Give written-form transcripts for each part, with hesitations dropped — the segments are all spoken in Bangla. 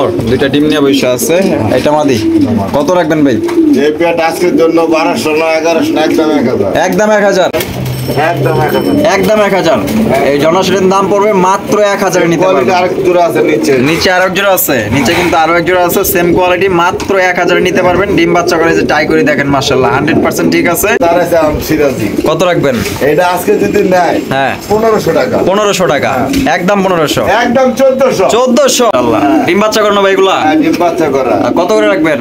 নর দুইটা ডিম নিয়ে বসে আছে। এটা মাদি কত রাখবেন ভাই? এই পেট আজকের জন্য 1200 না 1100 না একদম 1000। একদম 1000 এই জনসেটের দাম পড়বে মাত্র 1000 নিতে পারবেন। আরেক জোড়া আছে নিচে আরেক জোড়া আছে, নিচে কিন্তু আরো এক জোড়া আছে সেম কোয়ালিটি, মাত্র 1000 নিতে পারবেন। ডিম বাচ্চা করে যে ট্রাই করে দেখেন, মাশাআল্লাহ 100% ঠিক আছে। তার আছে সিরাজি। কত রাখবেন? এটা আজকে যদি নেয় হ্যাঁ 1500 টাকা। 1500 টাকা একদম 1500 একদম 1400 আল্লাহ। ডিম বাচ্চা করানো ভাই এগুলা? হ্যাঁ ডিম বাচ্চা করা। কত করে রাখবেন?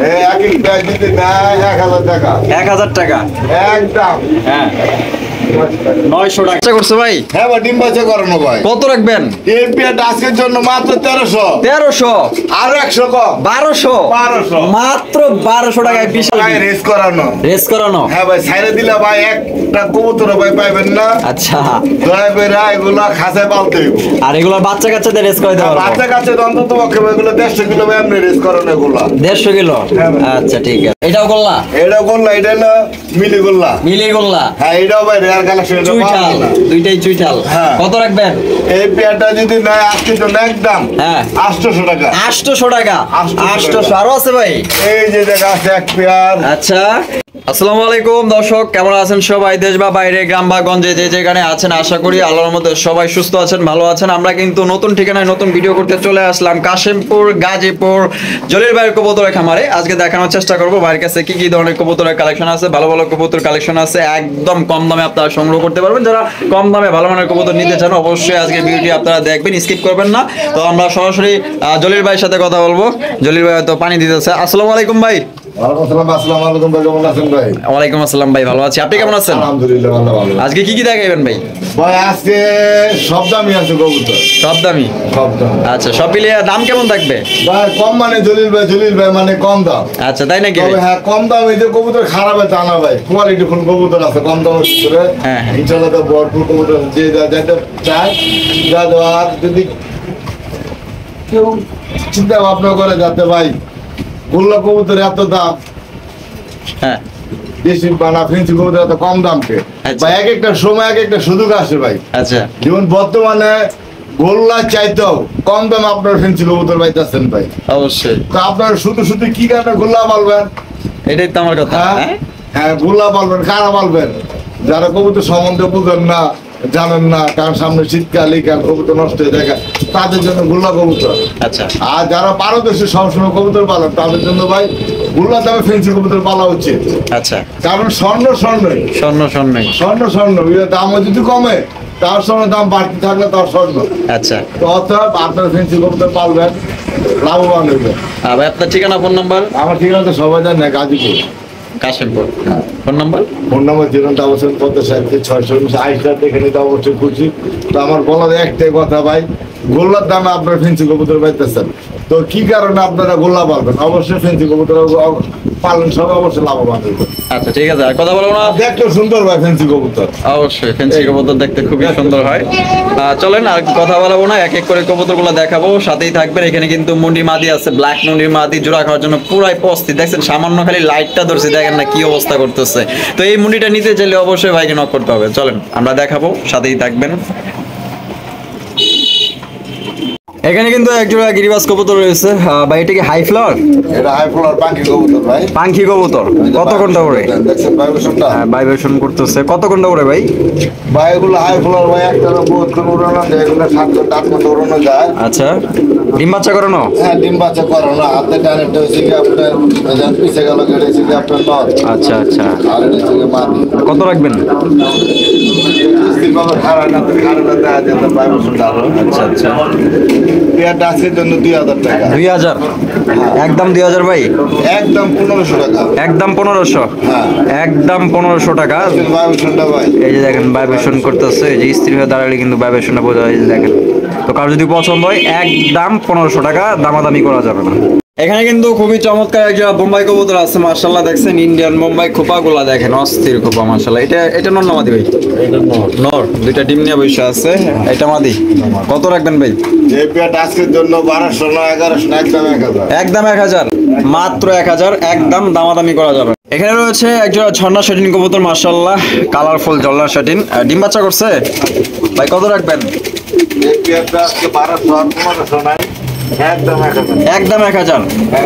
এই এক এক ব্যাগ যদি নেয় 1000 টাকা। 1000 টাকা একদম। হ্যাঁ 900 টাকা করছে ভাই। হ্যাঁ ভাই ডিম বাচ্চা করানো ভাই। কত রাখবেন? এই পেট আজকের জন্য মাত্র 1300 আর 100 কম 1200 মাত্র 1200 টাকায় বিশাল রেস করানো। হ্যাঁ ভাই ছাইরে দিলে ভাই একটা কবুতর ভাই পাইবেন না। আচ্ছা দয়া করে এগুলা খাঁচায় পালতে হইব। আর এগুলো বাচ্চা কাচ্চাদের রেস করে দেওয়া বাচ্চা কাছে অন্তত পক্ষে এগুলো 150 কিলো ভাই আপনি রেস করানো এগুলা 150 কিলো। আচ্ছা ঠিক আছে। এটাও গোল্লা? এটা গোল্লা, এটা হলো মিলি গোল্লা। হ্যাঁ এটাও ভাই রেয়ার কালেকশন। চুইঠাল, দুইটাই চুইঠাল। হ্যাঁ। কত রাখবেন? এই পেয়ারটা যদি নেয় আজকের জন্য একদম 800 টাকা। 800 টাকা 800 আরো আছে ভাই? এই যে দেখা আছে এক পেয়ার। আচ্ছা আসসালামু আলাইকুম দর্শক, কেমন আছেন সবাই? দেশ বা বাইরে, গ্রাম বা গঞ্জে যে যেখানে আছেন, আশা করি আল্লাহর মধ্যে সবাই সুস্থ আছেন, ভালো আছেন। আমরা কিন্তু নতুন ঠিকানায় নতুন ভিডিও করতে চলে আসলাম কাশিমপুর গাজীপুর জলিল ভাইয়ের কবুতরের খামারে। আজকে দেখানোর চেষ্টা করবো ভাইয়ের কাছে কি কি ধরনের কবুতরের কালেকশন আছে। ভালো ভালো কবুতর কালেকশন আছে, একদম কম দামে আপনারা সংগ্রহ করতে পারবেন। যারা কম দামে ভালো মানের কবুতর নিতে চান অবশ্যই আজকে ভিডিওটি আপনারা দেখবেন, স্কিপ করবেন না। তো আমরা সরাসরি জলিল ভাইয়ের সাথে কথা বলবো। জলিল ভাই তো পানি দিতেছে। আসসালামু আলাইকুম ভাই। আসসালামু আলাইকুম ভাই, কেমন আছেন ভাই? ওয়ালাইকুম আসসালাম ভাই, ভালো আছি। আপনি কেমন আছেন? আলহামদুলিল্লাহ ভালো। আজকে কি কি দেখাইবেন ভাই? ভাই আজকে সব দামই আছে কবুতর। সব দামি? সব দাম। আচ্ছা সব মিলিয়ে দাম কেমন থাকবে? ভাই কম মানে জলিল ভাই মানে কম দাম। আচ্ছা তাই নাকি? তবে হ্যাঁ কম দাম এই যে কবুতর খারাপ তা না ভাই, কোয়ালিটি ফুল কবুতর আছে কম দামের ভিতরে। হ্যাঁ ইনশাআল্লাহ তো ভরপুর কবুতর আছে। যে যাতে চায় আর যদি কেউ চিন্তা ভাবনা করে যাতে ভাই গোল্লা কবুতর এত দাম, হ্যাঁ দেশি বানা ফ্রেঞ্চি কবুতর এত কম দাম কে ভাই? এক একটা সময় এক একটা সুযোগ আসে ভাই। আচ্ছা যেমন বর্তমানে গোল্লা চাইতেও কম দাম আপনার ফেন্সি কবুতর পাইতেছেন ভাই। অবশ্যই। তো আপনার শুধু শুধু কি কারণে গোল্লা পালবেন? এটাই তো আমার কথা। হ্যাঁ গোল্লা পালবেন, কারা পালবেন? যারা কবুতর সম্বন্ধে বুঝেন না, জানেন না, কারণ সামনে শীতকাল এই কাল কবুতর নষ্ট হয়ে যায়, তাদের জন্য গোল্লা কবুতর। আচ্ছা আর যারা পারদর্শী সবসময় কবুতর পালন তাদের জন্য ভাই গোল্লা দামে ফেন্সি কবুতর পালা উচিত। আচ্ছা কারণ স্বর্ণই স্বর্ণ দামও যদি কমে তার সঙ্গে দাম বাড়তে থাকলে তার স্বর্ণ। আচ্ছা তো অর্থাৎ আপনার ফেন্সি কবুতর পালবেন, লাভবান হইবেন। ভাই আপনার ঠিকানা ফোন নাম্বার? আমার ঠিকানা তো সবাই জানে, Gazipur Kashimpur. Phone number? Phone number 07756 আইসা দেখে নিতে অবশ্যই খুশি। তো আমার বলার একটাই কথা ভাই, গোল্লার দামে আপনার ফেন্সি কবুতর পাইতেছেন, তো কি কারণে আপনারা গোল্লা পালবেন? অবশ্যই ফেন্সি কবুতর পালন সব অবশ্যই লাভবান হইবে। আচ্ছা ঠিক আছে, আর কথা বলবো না। দেখতে সুন্দর ভাই ফেন্সি কবুতর। অবশ্যই ফেন্সি কবুতর দেখতে খুবই সুন্দর হয়। চলেন আর কথা বলবো না, এক এক করে কবুতরগুলো দেখাবো, সাথেই থাকবেন। এখানে কিন্তু মুন্ডি মাদি আছে, ব্ল্যাক মুন্ডি মাদি জোড়া খাওয়ার জন্য পুরাই প্রস্তুত। দেখছেন সামান্য খালি লাইটটা ধরছে, দেখেন না কি অবস্থা করতেছে। তো এই মুন্ডিটা নিতে চাইলে অবশ্যই ভাইকে নক করতে হবে। চলেন আমরা দেখাবো, সাথেই থাকবেন। এখানে কিন্তু একজোড়া গিরিবাজ কবুতর রয়েছে ভাই। এটা কি হাই ফ্লাওয়ার? এটা হাই ফ্লাওয়ার পাখি কবুতর ভাই। পাখি কবুতর কত ঘন্টা করে? দেখছেন ভাইব্রেশনটা? হ্যাঁ ভাইব্রেশন করতেছে। কত ঘন্টা করে ভাই? ভাই এগুলো হাই ফ্লাওয়ার ভাই, একটা বহুত কোন উড়ানো যায়, এগুলো 7-8 ঘন্টা উড়ানো যায়। আচ্ছা ডিম বাচ্চা করানো? হ্যাঁ ডিম বাচ্চা করানো। হাতে ডাইরেক্ট হয়েছে কি আপনার পিছে গেল, কেটেছে কি আপনার নথ। আচ্ছা আচ্ছা আর এটা থেকে মাদি। কত রাখবেন? আচ্ছা আচ্ছা আজকের জন্য 2000 টাকা। 2000 একদম 2000 ভাই? একদম 1500 টাকা। একদম 1500? হ্যাঁ একদম 1500 টাকা। এই যে দেখেন ভাইব্রেশন করতেছে, এই যে স্ত্রী হয়ে দাঁড়ালে কিন্তু ভাইব্রেশনটা বোঝা যায়। এই যে দেখেন। তো কারো যদি পছন্দ হয় একদম 1500 টাকা, দামাদামি করা যাবে না। এখানে কিন্তু খুবই চমৎকার একটা বোম্বাই কবুতর আছে মাশাআল্লাহ। দেখছেন ইন্ডিয়ান বোম্বাই খোপাগুলা দেখেন, অস্থির খোপা মাশাআল্লাহ। এটা নর না মাদি ভাই? এটা নর দুইটা ডিম নিয়ে বসে আছে। এটা মাদি কত রাখবেন ভাই? এই পেট আজকের জন্য 1200 না 1100 না একদম 1000। একদম 1000 মাত্র 1000, একদম দামাদামি করা যাবে। এখানে রয়েছে একজোড়া ঝর্ণা শাটিন কবুতর মাশাআল্লাহ, কালারফুল ঝর্ণা শাটিন। ডিম বাচ্চা করছে ভাই, কত রাখবেন? এই পেটটা আজকে 1200 আর 1500 নাই। একদম 1000 একদম 1000।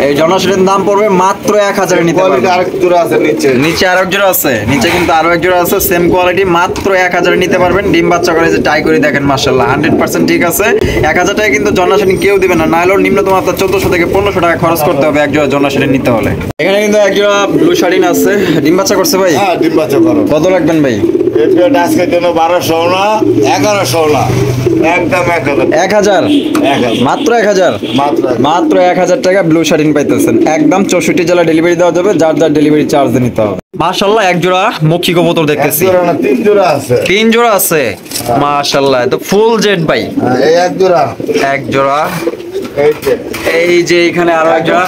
এই জনাশনের দাম পড়বে মাত্র 1000 এ নিতে পারবেন। আরেক জোড়া আছে নিচে নিচে আরো এক জোড়া আছে, নিচে কিন্তু আরো এক জোড়া আছে সেম কোয়ালিটি, মাত্র 1000 এ নিতে পারবেন। ডিম বাচ্চা করে যে টাই করে দেখেন মাশাআল্লাহ 100% ঠিক আছে। 1000 টাকা কিন্তু জনাশনি কেউ দিবে না, নাইলে নিম্নতম আপনার 1400 থেকে 1500 টাকা খরচ করতে হবে এক জোড়া জনাশনি নিতে হলে। এখানে কিন্তু এক জোড়া ব্লু শাড়িন আছে, ডিম বাচ্চা করছে ভাই। হ্যাঁ ডিম বাচ্চা করো। কত রাখবেন ভাই? এটা আজকের জন্য 1200 না 1100 না, একদম 1000 মাত্র 1000 মাত্র 1000 টাকা ব্লু শাড়িন পাইতেছেন একদম। 64 জেলা ডেলিভারি দেওয়া যাবে, যার যার ডেলিভারি চার্জ নিতে হবে। মাশাআল্লাহ এক জোড়া মক্ষী কবুতর দেখতেছি, 3 জোড়া আছে। 3 জোড়া আছে মাশাআল্লাহ। তো ফুল জেড ভাই, এই এক জোড়া এক জোড়া। এই যে এই যে এখানে আরো এক জোড়া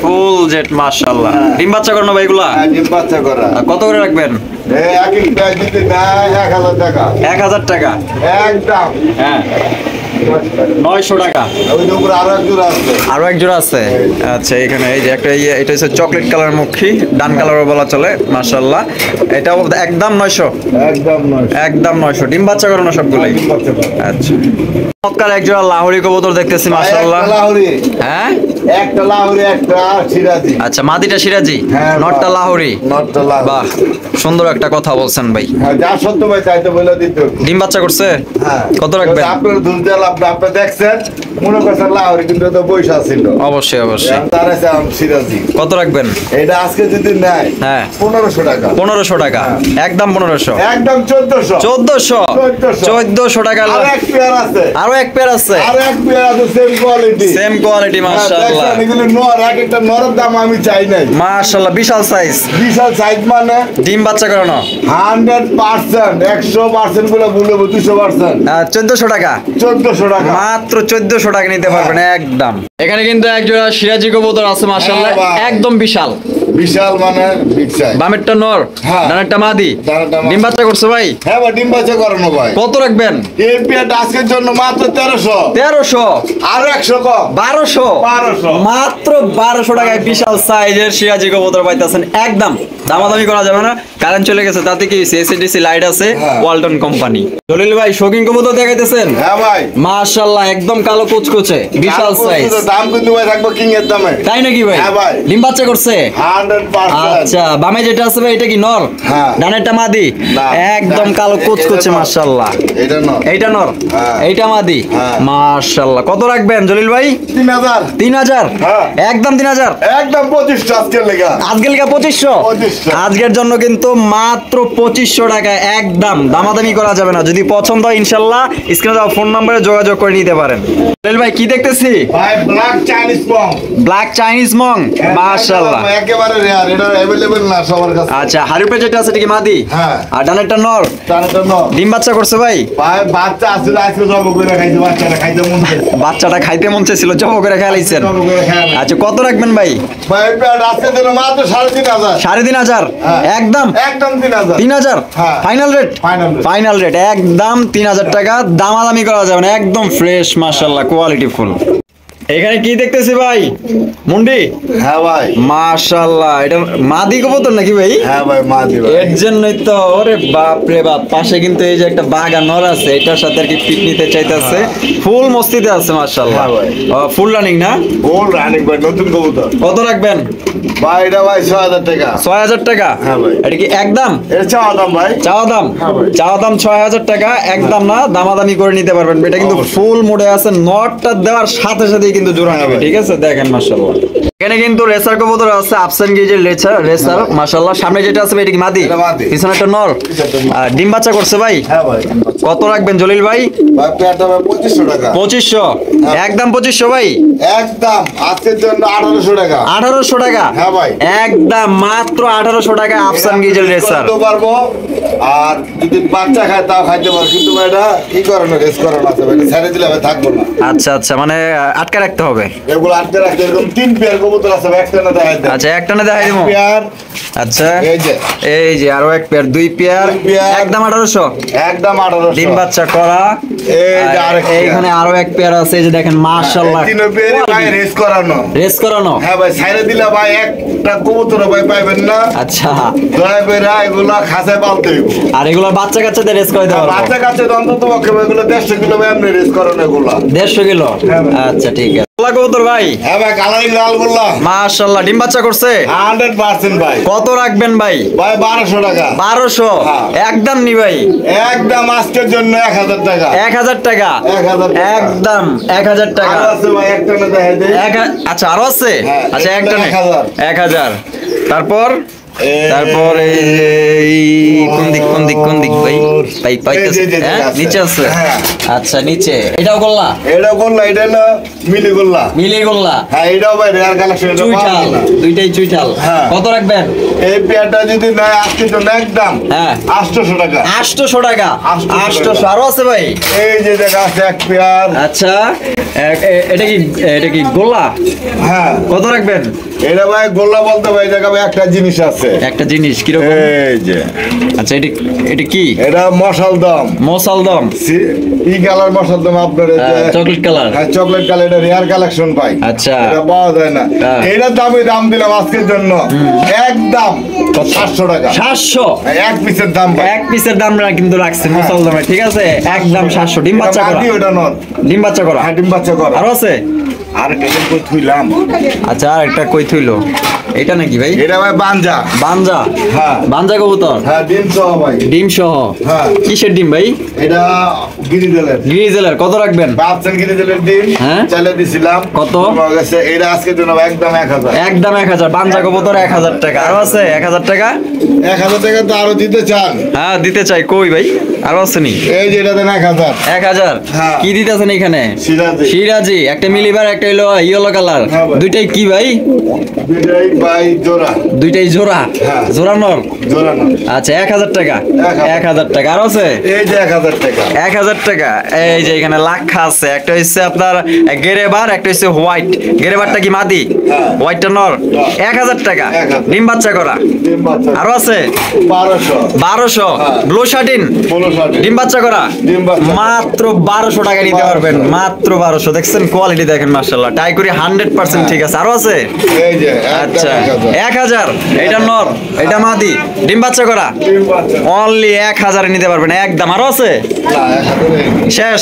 ফুল জেড মাশাআল্লাহ। ডিম বাচ্চা করনো ভাই এগুলা? ডিম বাচ্চা করা। কত করে রাখবেন? এই এক একটা দিতে দেয় 1000 টাকা। 1000 টাকা একদম। হ্যাঁ 900 টাকা। ওই উপরে আরো এক জোড়া আছে। আরো এক জোড়া আছে। আচ্ছা এখানে এই যে একটা এটা হচ্ছে চকলেট কালার মক্ষী, ডান কালারও বলা চলে মাশাআল্লাহ। এটাও একদম 900। একদম 900। একদম 900। ডিম বাচ্চা করানো সবগুলোই। ডিম বাচ্চা করা। আচ্ছা চমৎকার এক জোড়া লাহোরি কবুতর দেখতেছি মাশাআল্লাহ। একটা লাহোরি। হ্যাঁ একটা লাহোরি একটা সিরাজি। আচ্ছা মাদিটা সিরাজি, হ্যাঁ, নটটা লাহোরি। নটটা লাহোরি। বাহ সুন্দর একটা কথা বলছেন ভাই। হ্যাঁ যা সত্য ভাই তাই তো বলে দিতে। ডিম বাচ্চা করছে? হ্যাঁ। কত রাখবেন? আপনার দুধ দেল আপনি দেখছেন মনে করছেন লাহোরি কিন্তু তো পয়সা ছিল। অবশ্যই অবশ্যই। তার আছে সিরাজি। কত রাখবেন? এটা আজকে যদি নেয় হ্যাঁ 1500 টাকা। 1500 টাকা একদম 1500। একদম 1400। 1400 টাকা। আর এক পেয়ার আছে। আরো এক পেয়ার আছে। আর এক পেয়ার আছে সেম কোয়ালিটি। সেম কোয়ালিটি মাশাআল্লাহ। এগুলো নর, এক একটা নরের দাম আমি চাই নাই। মাশাআল্লাহ বিশাল সাইজ। বিশাল সাইজ মানে ডিম বাচ্চা করানো 100%, 100% গুলো বলবো 200%। 1400 টাকা। 1400 টাকা। মাত্র 1400 টাকা নিতে পারবেন একদম। এখানে কিন্তু এক জোড়া সিরাজি কবুতর আছে মাশাআল্লাহ হ্যাঁ, ভাই। একদম বিশাল। বিশাল মানে বিগ সাইজ। বামেরটা নর, হ্যাঁ। ডানেরটা মাদি। ডানেরটা মাদি। ডিম বাচ্চা করছে ভাই? হ্যাঁ ভাই ডিম বাচ্চা করানো ভাই। কত রাখবেন? এই পেয়ারটা আজকের জন্য মাত্র 1300। 1300। আর 100 কম। 1200। 1200। মাত্র 1200 টাকায় বিশাল সাইজের সিরাজি কবুতর পাইতেছেন একদম। দামাদামি করা যাবে না, কারেন্ট চলে গেছে তাতে কি এসিডিসি লাইট আছে, হ্যাঁ। ওয়ালটন কোম্পানি। জলিল ভাই শৌখিন কবুতর দেখাইতেছেন হ্যাঁ ভাই। মাশাআল্লাহ একদম কালো কুচকুচে বিশাল সাইজ। দাম কিন্তু ভাই থাকবে কিং এর দামে। তাই নাকি ভাই? হ্যাঁ ভাই। ডিম বাচ্চা করছে? 100%। আচ্ছা বামে যেটা আছে ভাই এটা কি নর? হ্যাঁ। ডানেরটা মাদি? না। একদম কালো কুচকুচে মাশাআল্লাহ। এটা না। এইটা নর, হ্যাঁ। এইটা মাদি। হ্যাঁ। মাশাআল্লাহ। কত রাখবেন জলিল ভাই? 3000। 3000। হ্যাঁ। একদম 3000। একদম 2500 আজকের লেগা। আজকের লিগা 2500। 2500। আজকের জন্য কিন্তু মাত্র 2500 টাকা একদম। দামাদামি করা যাবে না। যদি পছন্দ হয় ইনশাআল্লাহ স্ক্রিনে দেওয়া ফোন নম্বরে যোগাযোগ করে নিতে পারেন। জলিল ভাই কি দেখতেছি? ভাই ব্ল্যাক চাইনিজ পং। ব্ল্যাক চাইনিজ মং মাশাআল্লাহ। একেবারে রেয়ার, এটা अवेलेबल না সবার কাছে। আচ্ছা হারিপে যেটা আছে এটা কি মাদি? হ্যাঁ। আর ডানেরটা নর। তার জন্য ডিম বাচ্চা করছে ভাই? ভাই বাচ্চা আসলে আজকে জব করে খাইছে, বাচ্চাটা খাইতে মন চাইছে। বাচ্চাটা খাইতে মন চাইছিল, জব করে খাইলাইছেন। জব করে খায় না। আচ্ছা কত রাখবেন ভাই? ভাই পেয়ার আজকে দিন মাত্র 3500। 3500। হ্যাঁ। একদম একদম 3000। 3000। হ্যাঁ। Final rate? Final rate। Final rate একদম 3000 টাকা। দামাদামি করা যাবে না, একদম ফ্রেশ মাশাআল্লাহ কোয়ালিটি ফুল। এখানে কি দেখতেছি ভাই? মুন্ডি? হ্যাঁ ভাই। মাশাআল্লাহ এটা মাদি কবুতর নাকি ভাই? হ্যাঁ ভাই মাদি ভাই। এর জন্যই তো ওরে বাপ রে বাপ, পাশে কিন্তু এই যে একটা বাঘা নর আছে, এটার সাথে আর কি পিক নিতে চাইতেছে। ফুল মস্তিতে আছে মাশাআল্লাহ। হ্যাঁ ভাই। ফুল রানিং না? গোল রানিং ভাই, নতুন কবুতর। কত রাখবেন? ভাই এটা ভাই 6000 টাকা। 6000 টাকা? হ্যাঁ ভাই। এটা কি একদম? এটা চাওয়া দাম ভাই। চাওয়া দাম? হ্যাঁ ভাই। চাওয়া দাম 6000 টাকা একদম না, দামাদামি করে নিতে পারবেন। এটা কিন্তু অবশ্যই। ফুল মোডে আছে, নটটা দেওয়ার সাথে সাথেই কিন্তু জোড়া নেবে। ঠিক আছে দেখেন মাশাআল্লাহ। এখানে কিন্তু রেসার কবুতর আছে, আফসান গেজের রেসার মাশাআল্লাহ। সামনে যেটা আছে এটা কি মাদি? এটা মাদি। পিছনে একটা নর। আর ডিম বাচ্চা করছে ভাই? হ্যাঁ ভাই। কত রাখবেন জলিল ভাই? ভাই পেয়ারটা ভাই 2500 টাকা। 2500। একদম 2500 ভাই। একদম আজকের জন্য 1800 টাকা। 1800 টাকা? হ্যাঁ ভাই। একদম মাত্র 1800 টাকা আফসান গেজের রেসার। করতে পারবো, আর যদি বাচ্চা খায় তাও খাইতে পারবো, কিন্তু ভাই এটা কি করানো, রেস করানো আছে ভাই, ছেড়ে দিলে ভাই থাকবো না। আচ্ছা আচ্ছা মানে আটকে রাখতে হবে। এগুলো আটকে রাখতে এরকম 3 পেয়ার কবুতর আছে ভাই, একটা না দেখাই দেন। আচ্ছা একটা না দেখাই দেবো। পেয়ার আচ্ছা এই যে এই যে আরো এক পেয়ার, 2 পেয়ার। দুই পেয়ার। একদম 1800। একদম 1800। ডিম বাচ্চা করা। এই যে আরেকটা। এইখানে আরো এক পেয়ার আছে, এই যে দেখেন মাশাআল্লাহ, তিন পেয়ারে ভাই রেস করানো। রেস করানো। হ্যাঁ ভাই, ছাইরে দিলে ভাই একটা কবুতর ভাই পাইবেন না। আচ্ছা, দয়া করে এগুলা খাঁচায় পালতে হইব। আর এগুলো বাচ্চা কাচ্চাদের রেস করে দেওয়া বাচ্চা কাছে অন্তত পক্ষে এগুলো 150 কিলো ভাই আপনি রেস করানো এগুলা। 150 কিলো। হ্যাঁ ভাই। আচ্ছা ঠিক আছে। গোল্লা কবুতর ভাই, হ্যাঁ ভাই, কালারিং লাল গোল্লা মাশাআল্লাহ, ডিম বাচ্চা করছে 100% ভাই। কত রাখবেন ভাই? ভাই 1200 টাকা। 1200 হ্যাঁ। একদম নি ভাই, একদম আজকের জন্য 1000 টাকা। 1000 টাকা 1000 টাকা। একদম 1000 টাকা। আর আছে ভাই, একটা না দেখাই দেই। আচ্ছা আরো আছে। হ্যাঁ, আচ্ছা এটা একটা 1000। 1000। তারপর তারপর এই কোন দিক ভাই? পাইতেছে এই যে হ্যাঁ, আছে। নিচে আছে। হ্যাঁ। আচ্ছা নিচে এটাও গোল্লা, এটা গোল্লা, এটা না মিলি গোল্লা। মিলি গোল্লা, হ্যাঁ, এটাও ভাই রেয়ার কালেকশন। এটা চুইঠাল, পাওয়া যায় না। দুইটাই চুইঠাল। হ্যাঁ। কত রাখবেন? এই পেয়ারটা যদি নেয় আজকের জন্য একদম হ্যাঁ 800 টাকা। 800 টাকা। 800 800 আরো আছে ভাই। এই যে দেখা আছে এক পেয়ার। আচ্ছা এটা কি গোল্লা? হ্যাঁ, কত রাখবেন? এটা ভাই গোল্লা বলতে ভাই দেখা ভাই একটা জিনিস আছে। একটা জিনিস কিরকম? এই যে আচ্ছা এটা কি? এটা মশাল দম। মশালদম, ই কালার মশাল দম আপনার এই যে চকলেট কালার। হ্যাঁ, চকলেট কালার। এটা রেয়ার কালেকশন ভাই। আচ্ছা। এটা পাওয়া যায় না। হ্যাঁ। এটার দাম দিলাম আজকের জন্য একদম 700 টাকা। 700 এক পিসের দাম ভাই। এক পিসের দাম কিন্তু রাখছেন মশালদমে, ঠিক আছে? একদম 700। ডিম বাচ্চা করা, ওটা নট। ডিম বাচ্চা করা। হ্যাঁ, ডিম বাচ্চা করা। আরো আছে? আর কেটে কই থুইলাম। আচ্ছা আর একটা কই থইলো, এটা নাকি ভাই? এটা ভাই বানজা। বানজা। হ্যাঁ। বানজা কবুতর, হ্যাঁ, ডিম সহ ভাই। ডিম সহ। হ্যাঁ। কিসের ডিম ভাই? এটা গিরিজেলের। গ্রিজেলের। কত রাখবেন? ভাবছেন গিরিজেলের ডিম। হ্যাঁ। চাইলে দিছিলাম। কত? আমার কাছে এটা আজকের জন্য একদম 1000। একদম 1000। বানজা কবুতর 1000 টাকা। আরো আছে 1000 টাকা? 1000 টাকা তো আরো দিতে চান? হ্যাঁ দিতে চাই। কই ভাই আরো আছে নি? এই যে এটা দেন 1000। 1000। হ্যাঁ। কি দিতেছেন এখানে? সিরাজি। সিরাজি, একটা মিলিবার, একটা হলো ইয়েলো কালার। হ্যাঁ ভাই। দুইটাই কি ভাই? দুইটাই ভাই জোড়া। দুইটাই জোড়া। হ্যাঁ। জোড়ানোর। জোড়া না। আচ্ছা 1000 টাকা। 1000 1000 টাকা। আর আছে? এই যে 1000 টাকা। 1000 টাকা। এই যে এখানে লাখা আছে, একটা হচ্ছে আপনার গেরেবার, একটা হচ্ছে হোয়াইট। গেরেবারটা কি মাদি? হ্যাঁ। হোয়াইটটা নর। হ্যাঁ। 1000 টাকা। 1000 ডিম বাচ্চা করা। ডিম বাচ্চা। আরো আছে? 1200। 1200। হ্যাঁ। Blue satin, 1600। ডিম বাচ্চা করা। ডিম বাচ্চা। মাত্র 1200 টাকা নিতে পারবেন। 1200 মাত্র 1200। দেখছেন কোয়ালিটি দেখেন মাশাআল্লাহ। টাই করি 100% ঠিক আছে। আরো আছে? এই যে আচ্ছা 1000। 1000। এটা নর, এটা মাদি, ডিম বাচ্চা করা। ডিম বাচ্চা। অনলি 1000 এ নিতে পারবেন একদম। আরো আছে? না, 1000 শেষ।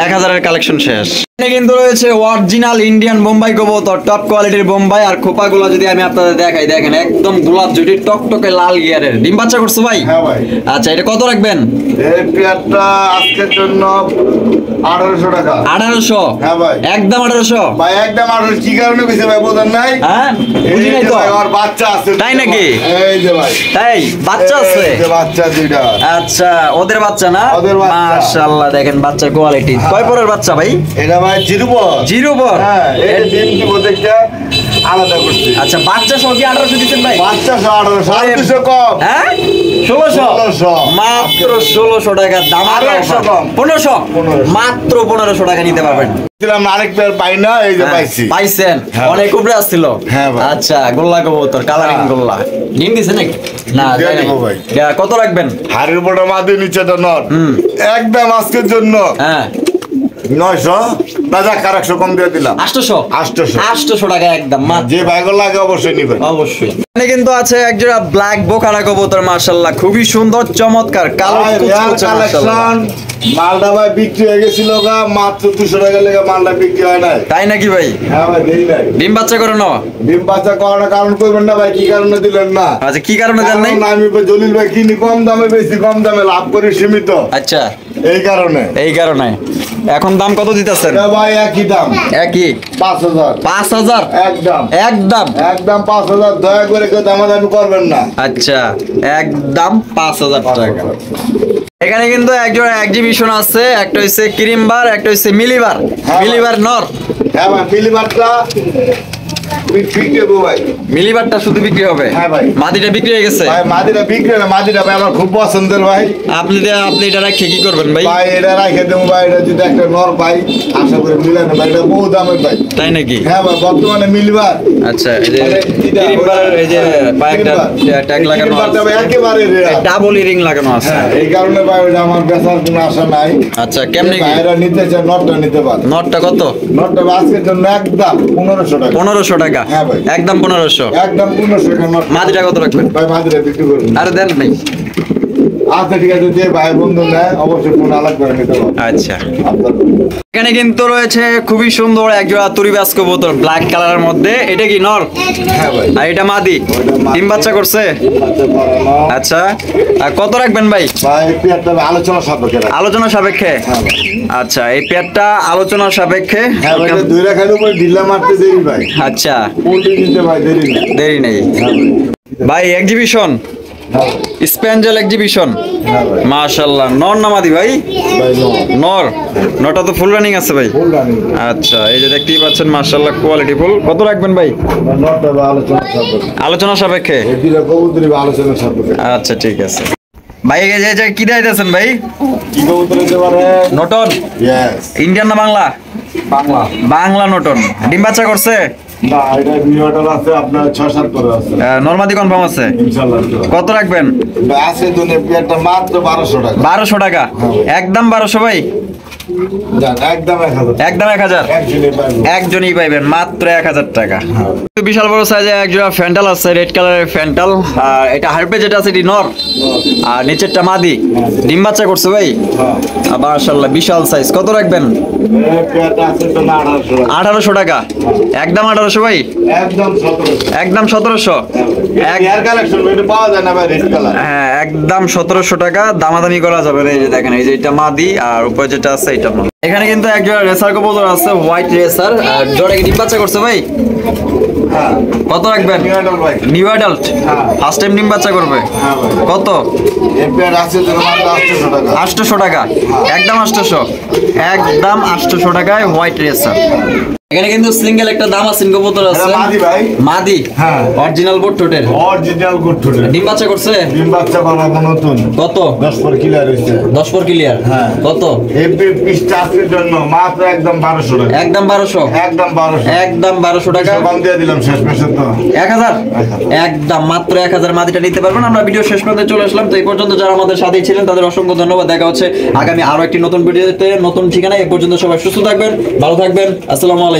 1000 এর কালেকশন শেষ। এখানে কিন্তু রয়েছে অরিজিনাল ইন্ডিয়ান বোম্বাই কবুতর, টপ কোয়ালিটির বোম্বাই। আর খোপাগুলো যদি আমি আপনাদের দেখাই, দেখেন একদম গোলাপ জুটি টকটকে লাল গিয়ারের। ডিম বাচ্চা করছো ভাই? হ্যাঁ ভাই। আচ্ছা এটা কত রাখবেন? এই পেয়ারটা আজকের জন্য 1800 টাকা। 1800। হ্যাঁ ভাই। একদম 1800। ভাই একদম 1800। কি কারণে বেশি ভাই বোঝেন নাই? হ্যাঁ বুঝি নাই এই যে তো। ভাই, আমার বাচ্চা আছে। তাই নাকি? এই যে ভাই, তাই বাচ্চা আছে? এই যে বাচ্চা দুইটা। আচ্ছা ওদের বাচ্চা না? ওদের বাচ্চা। মাশাআল্লাহ দেখেন বাচ্চার কোয়ালিটি। কয় পরের বাচ্চা ভাই? এটা ভাই জিরুবো। জিরো পর। হ্যাঁ, এই ডিম দিব দেখতে আলাদা করছি। আচ্ছা বাচ্চা সহ কি 1800 দিচ্ছেন ভাই? বাচ্চা 1800, 200 কম। হ্যাঁ 1600। 1600 মাত্র 1600 টাকা দাম। আরো 100 কম। 1500। 1500 মাত্র 1500 টাকা নিতে পারবেন। দিলাম আরেক পেয়ার পাই না, এই যে হ্যাঁ, পাইছি। পাইছেন? হ্যাঁ। অনেক উপরে আসছিল। হ্যাঁ ভাই। আচ্ছা গোল্লা কবুতর, কালারিং হ্যাঁ। গোল্লা। ডিম দিছে নাকি? না দিয়ে দেয় নাই। দিব ভাই। কত রাখবেন? হাড়ির উপরটা মাদি, নিচেটা নট। একদম আজকের জন্য হ্যাঁ 900। দাদা কারেকশো কম দিয়ে দিলাম। 800। 800 টাকা একদম মাত্র। যে ভাইগুলো লাগে অবশ্যই নিবেন। অবশ্যই। এখানে কিন্তু আছে একজোড়া ব্ল্যাক বোকারা কবুতর, মাশাআল্লাহ খুবই সুন্দর চমৎকার কালো কুচকুচে মাশাআল্লাহ। মালটা ভাই বিক্রি হয়ে গেছিল গা, মাত্র 200 টাকা লেগে মালটা বিক্রি হয় নাই। তাই নাকি ভাই? হ্যাঁ ভাই, দেই নাই। ডিম বাচ্চা করে নাও। ডিম বাচ্চা করানোর কারণ করবেন না ভাই, কি কারণে দিলেন না? আচ্ছা কি কারণে দেন নাই? কারণ আমি জলিল ভাই কিনি কম দামে, বেশি কম দামে লাভ করি সীমিত, আচ্ছা এই কারণে। এই কারণে। এখন দাম কত দিতেছেন? এটা ভাই একই দাম, একই 5000। 5000 একদম একদম। একদম 5000। দয়া করে কেউ দামাদামি করবেন না। আচ্ছা একদম 5000 টাকা। এখানে কিন্তু একজোড়া এক্সিবিশন আছে, একটা হইছে ক্রিমবার, একটা হইছে মিলিবার। হ্যাঁ ভাই। মিলিবার নর। হ্যাঁ ভাই, মিলিবারটা বিক্রি হবো ভাই। মিলিবারটা শুধু বিক্রি হবে? হ্যাঁ ভাই। মাদিটা বিক্রি হয়ে গেছে? ভাই মাদিরা বিক্রি না, মাদিরা ভাই আমার খুব পছন্দের ভাই। আপনি এটা রাখে কি করবেন ভাই? ভাই এটা রাখে দেবো ভাই, এটা যদি একটা নর ভাই আশা করে মিলানো ভাই, এটা বহু দামের ভাই। তাই নাকি? হ্যাঁ ভাই, বর্তমানে মিলবার। আচ্ছা, এই যে ক্রিমবারের এই যে পায়েকটা ট্যাগ লাগানো আছে, একেবারে ডাবল রিং লাগানো আছে। হ্যাঁ, এই কারণে ভাই ওটা আমার বেচার কোনো আশা নাই। আচ্ছা, কেমনে কি? ভাইরা নিতে চায় নটটা নিতে পারে। নটটা কত? নটটা আজকের জন্য একদম 1500 টাকা। 1500 টাকা? হ্যাঁ ভাই। একদম 1500? একদম 1500 টাকা নট। মাদিটা কত রাখবেন ভাই মাদিরা বিক্রি করুন। আরে দেন নাই। আচ্ছা ঠিক আছে, যে ভাই বন্ধু নেয় অবশ্যই ফোন আলাপ করে নিতে পারবো। আচ্ছা, আপনার এখানে কিন্তু রয়েছে খুবই সুন্দর একজোড়া তুরিবাজ কবুতর ব্ল্যাক কালারের মধ্যে। এটা কি নর? হ্যাঁ ভাই। আর এটা মাদি? ডিম বাচ্চা করছে? আচ্ছা পারানো। আচ্ছা, আর কত রাখবেন ভাই? ভাই একটা আলোচনা সাপেক্ষে রাখি। আলোচনা সাপেক্ষে? হ্যাঁ ভাই। আচ্ছা, এই পেয়ারটা আলোচনা সাপেক্ষে। হ্যাঁ ভাই, এটা দুই রাখার উপরে ঢিলা মারতে দেরি ভাই। আচ্ছা, পোল্ট্রি দিতে ভাই দেরি না। দেরি নেই হ্যাঁ ভাই। ভাই। এক্সিবিশন হ্যাঁ ভাই। স্প্যাঞ্জেল এক্সিবিশন, হ্যাঁ ভাই। মাশাআল্লাহ। নর না মাদি ভাই? ভাই নো। নর। নটা তো ফুল রানিং আছে ভাই। Full running. আচ্ছা, এই যে দেখতেই পাচ্ছেন মাশাআল্লাহ কোয়ালিটি ফুল। কত রাখবেন ভাই? নটটা ভাই আলোচনা সাপেক্ষে। আলোচনা সাপেক্ষে? এই দুইটা কবুতরই ভাই আলোচনা সাপেক্ষে। আচ্ছা, ঠিক আছে ভাই। এই যে কি দিতেছেন ভাই? কি কবুতর হতে পারে? নটন? ইয়েস। ইন্ডিয়ান না বাংলা? বাংলা। বাংলা নটন। ডিম বাচ্চা করছে? না, এটা নিউটার আছে আপনার 6-7 করে আছে। নরমাদি কনফার্ম আছে? ইনশাআল্লাহ। কত রাখবেন? ভাই আছে দুনিয়া পেয়ারটা মাত্র 1200 টাকা। 1200 টাকা? একদম 1200 ভাই? জান একদম 1000। একদম 1000? একজনই পাইবো। একজনই পাইবেন মাত্র 1000 টাকা। বিশাল বড় সাইজে একজোড়া ফ্যান্টাল আছে, রেড কালারের ফ্যান্টাল। আর এটা হারপে যেটা আছে এটি নর, আর নিচেরটা মাদি। ডিম বাচ্চা করছে ভাই? হ্যাঁ। মাশাআল্লাহ, বিশাল সাইজ। কত রাখবেন? এই পেয়ারটা আছে তো 1800 টাকা। 1800 টাকা? একদম 1800 ভাই? একদম 1700। একদম 1700? হেয়ার কালেকশন এটা পাওয়া যায় না ভাই, রেড কালার। হ্যাঁ, একদম 1700 টাকা। দামাদামি করা যাবে না। এই যে দেখেন, এই যে এটা মাদি আর উপরে যেটা আছে এটা নর। এখানে কিন্তু একজোড়া রেসার কবুতর আছে, হোয়াইট রেসার। আর জোড়া কি ডিম বাচ্চা করছে ভাই? হ্যাঁ। কত রাখবেন? নিউটার ভাই। New adult? হ্যাঁ। ফার্স্ট টাইম ডিম বাচ্চা করবে? হ্যাঁ ভাই। কত? এই পেয়ার আছে তো মাত্র 800 টাকা। 800 টাকা? একদম 800? একদম 800 টাকায় হোয়াইট রেসার। এখানে কিন্তু সিঙ্গেল একটা দামাসিন কবুতর আছে। এটা মাদি ভাই। মাদি? হ্যাঁ। অরিজিনাল বোট টোটের? অরিজিনাল গুড টুডে। ডিম বাচ্চা করছে? ডিম বাচ্চা বানাবো নতুন। কত? 10 পর ক্লিয়ার হইছে। 10 পর ক্লিয়ার? হ্যাঁ। কত? এই পিসটা আজকের জন্য মাত্র একদম 1200 টাকা। একদম 1200? একদম 1200। একদম 1200 টাকা? কম দিয়ে দিলাম শেষ মাসে তো। 1000? 1000। একদম মাত্র 1000 মাদিটা নিতে পারবেন। আমরা ভিডিও শেষ পর্যন্ত চলে আসলাম। তো এই পর্যন্ত যারা আমাদের সাথেই ছিলেন তাদের অসংখ্য ধন্যবাদ। দেখা হচ্ছে আগামী আরো একটি নতুন ভিডিওতে, নতুন ঠিকানায়। এ পর্যন্ত সবাই সুস্থ থাকবেন, ভালো থাকবেন। আসসালামু আলাইকুম।